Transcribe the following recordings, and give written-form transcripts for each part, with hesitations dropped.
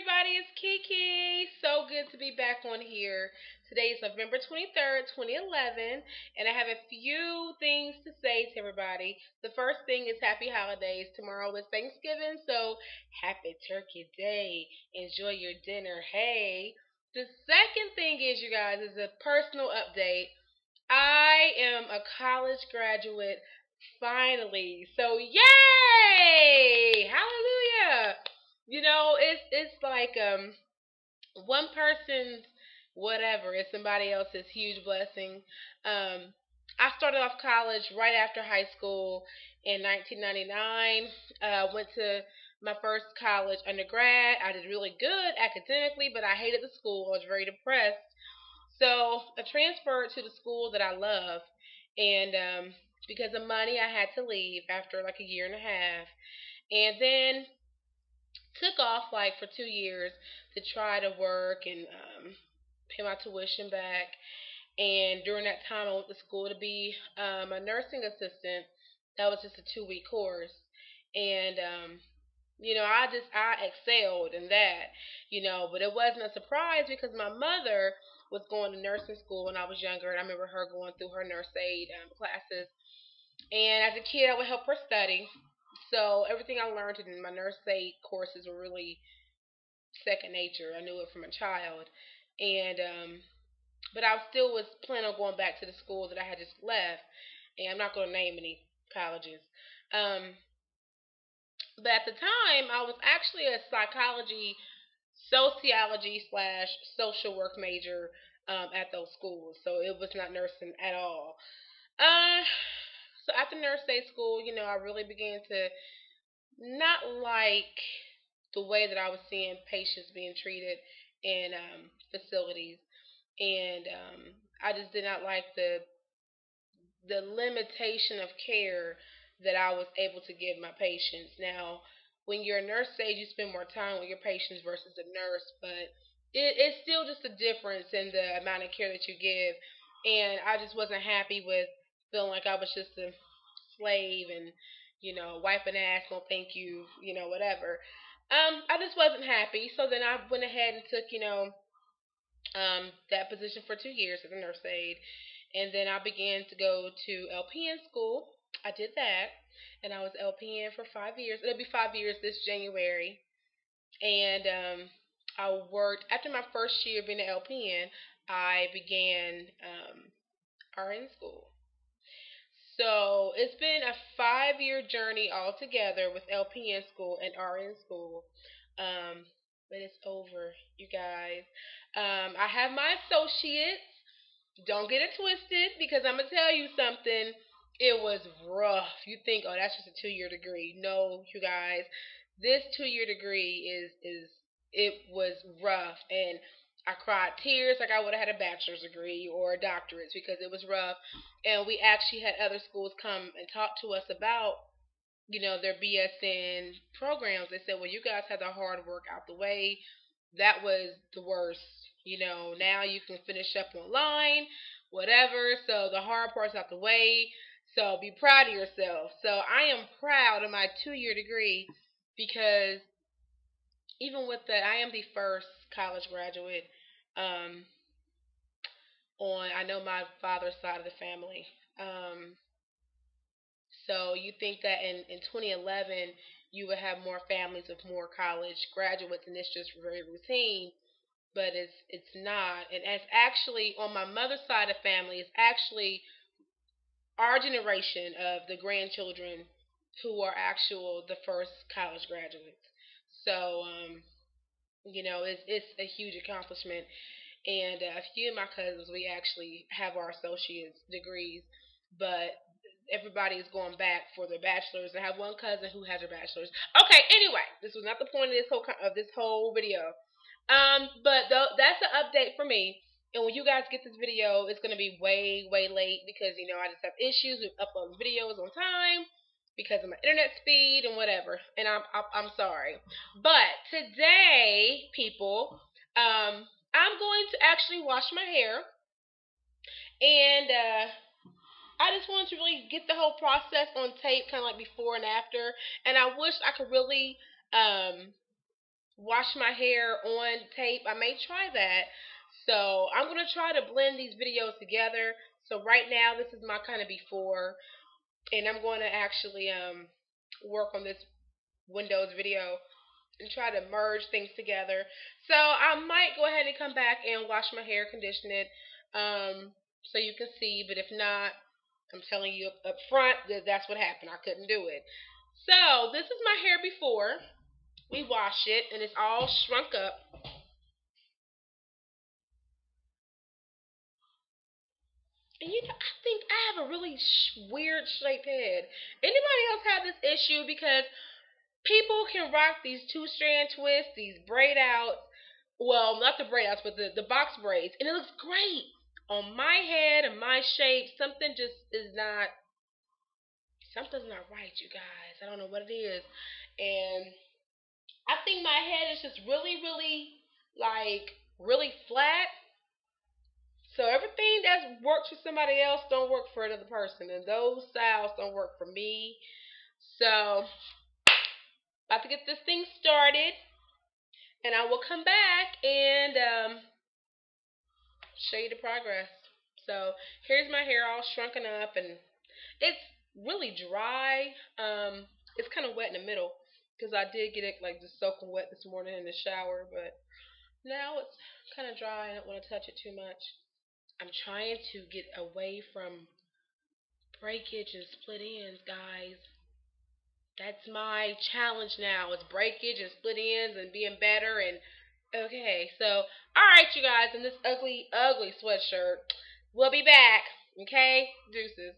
everybody, it's Kiki. So good to be back on here. Today is November 23rd, 2011, and I have a few things to say to everybody. The first thing is happy holidays. Tomorrow is Thanksgiving, so happy Turkey Day. Enjoy your dinner. Hey. The second thing is, you guys, is a personal update. I am a college graduate finally. So yay! Hallelujah! It's like one person's whatever is somebody else's huge blessing. I started off college right after high school in 1999. Went to my first college undergrad. I did really good academically, but I hated the school. I was very depressed. So I transferred to the school that I love, and because of money, I had to leave after like a year and a half, and then took off like for 2 years to try to work and pay my tuition back. And during that time, I went to school to be a nursing assistant. That was just a 2 week course, and I excelled in that, but it wasn't a surprise because my mother was going to nursing school when I was younger, and I remember her going through her nurse aid classes. And as a kid, I would help her study. So everything I learned in my nurse aid courses were really second nature. I knew it from a child, and but I still was planning on going back to the school that I had just left. And I'm not going to name any colleges. Um, but at the time, I was actually a psychology, sociology slash social work major at those schools. So it was not nursing at all. Uh, so after nurse day school, I really began to not like the way that I was seeing patients being treated in facilities, and I just did not like the limitation of care that I was able to give my patients. Now, when you're a nurse aide, you spend more time with your patients versus a nurse, but it's still just a difference in the amount of care that you give. And I just wasn't happy with feeling like I was just a slave and, wiping ass, no thank you, whatever. I just wasn't happy. So then I went ahead and took, that position for 2 years as a nurse aide. And then I began to go to LPN school. I did that. And I was LPN for 5 years. It'll be 5 years this January. And I worked, after my first year being an LPN, I began RN school. So it's been a 5 year journey altogether with LPN school and RN school. Um, but it's over, you guys. I have my associates. Don't get it twisted because I'm gonna tell you something. It was rough. You think, oh, that's just a 2 year degree. No, you guys, this 2 year degree is it was rough, and I cried tears like I would have had a bachelor's degree or a doctorate because it was rough. And we actually had other schools come and talk to us about their BSN programs. They said, well, you guys had the hard work out the way. That was the worst. Now you can finish up online, whatever. So the hard part's out the way. So be proud of yourself. So I am proud of my 2 year degree because even with that, I am the first college graduate um, I know my father's side of the family. Um, so you think that in 2011 you would have more families with more college graduates, and it's just very routine. But it's not, and it's actually on my mother's side of the family. It's actually our generation of the grandchildren who are actual the first college graduates. So it's a huge accomplishment. And a few of my cousins, we actually have our associate's degrees, but everybody is going back for their bachelor's. I have one cousin who has her bachelor's. Okay, anyway, this was not the point of this whole video. But that's an update for me. And when you guys get this video, it's gonna be way, way late because I just have issues with uploading videos on time because of my internet speed and whatever. And I'm sorry. But today, people, I'm going to actually wash my hair, and I just wanted to really get the whole process on tape, kind of like before and after. And I wish I could really um, wash my hair on tape. I may try that. So I'm gonna try to blend these videos together. So right now this is my kind of before, and I'm going to actually work on this Windows video and try to merge things together. So I might go ahead and come back and wash my hair, condition it, so you can see. But if not, I'm telling you up front that that's what happened. I couldn't do it. So this is my hair before we wash it, and it's all shrunk up. And I think I have a really weird shaped head. Anybody else have this issue? Because people can rock these two-strand twists, these braid outs. Well, not the braid outs, but the box braids, and it looks great on my head and my shape. Something's not right, you guys. I don't know what it is, and I think my head is just really, really like really flat. So everything that works for somebody else don't work for another person, and those styles don't work for me. So about to get this thing started, and I will come back and show you the progress. So here's my hair all shrunken up, and it's really dry. It's kind of wet in the middle because I did get it like just soaking wet this morning in the shower, but now it's kind of dry. I don't want to touch it too much. I'm trying to get away from breakage and split ends, guys. That's my challenge now. It's breakage and split ends and being better. And okay, so all right, you guys, in this ugly, ugly sweatshirt, we'll be back. Okay, deuces.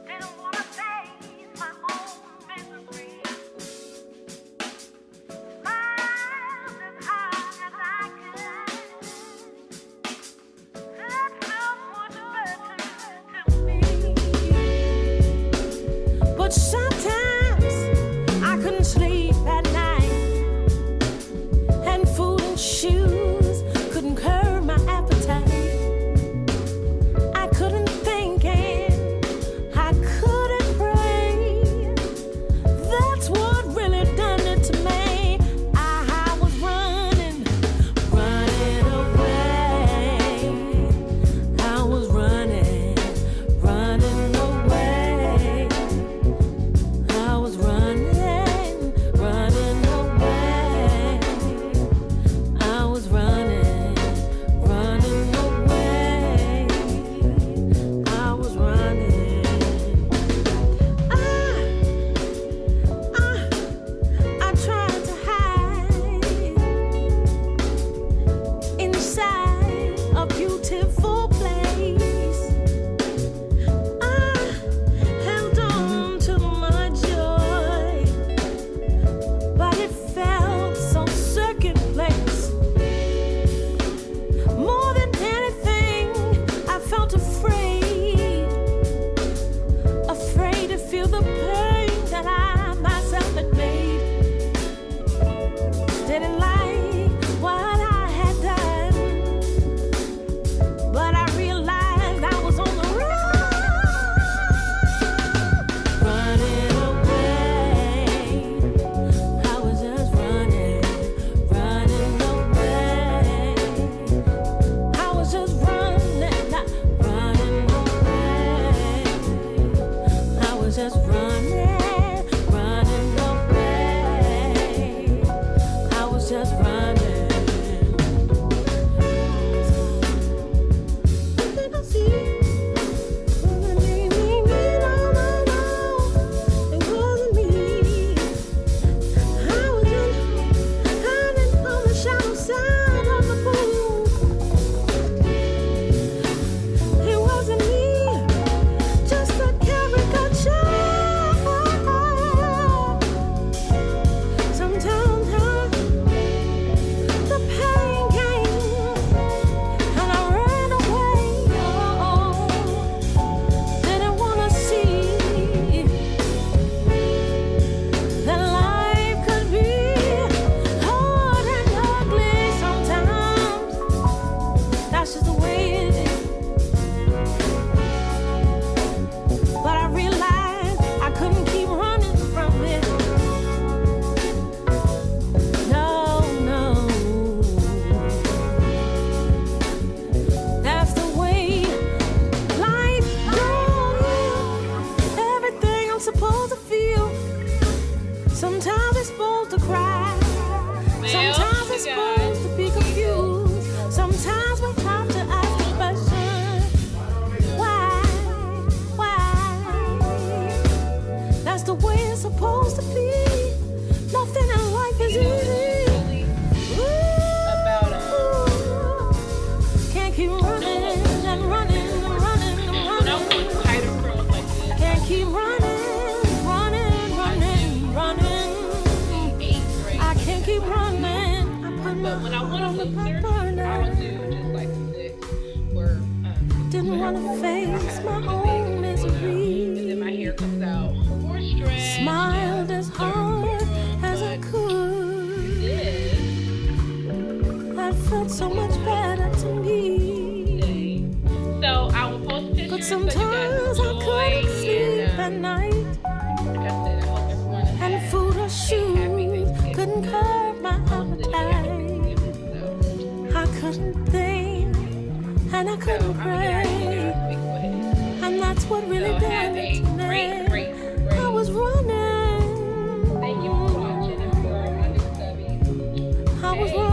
Didn't wanna say Sometimes we're supposed to be confused. Sometimes we have to ask the question, why? That's the way it's supposed to be. Nothing in life is easy. Can't keep running and running and running and running. Can't keep running. I can't keep running. I put my heart on the back burner. I would do just like the six where didn't want to face my own misery. And then my hair comes out more stretched. Smiled as hard as I could. That felt so much better to me. So I will post pictures. But sometimes I couldn't sleep at night. And food or shoes couldn't curb my appetite. I couldn't think and I couldn't pray. And that's what really done it to me. I was running. Thank you for watching and for I was running.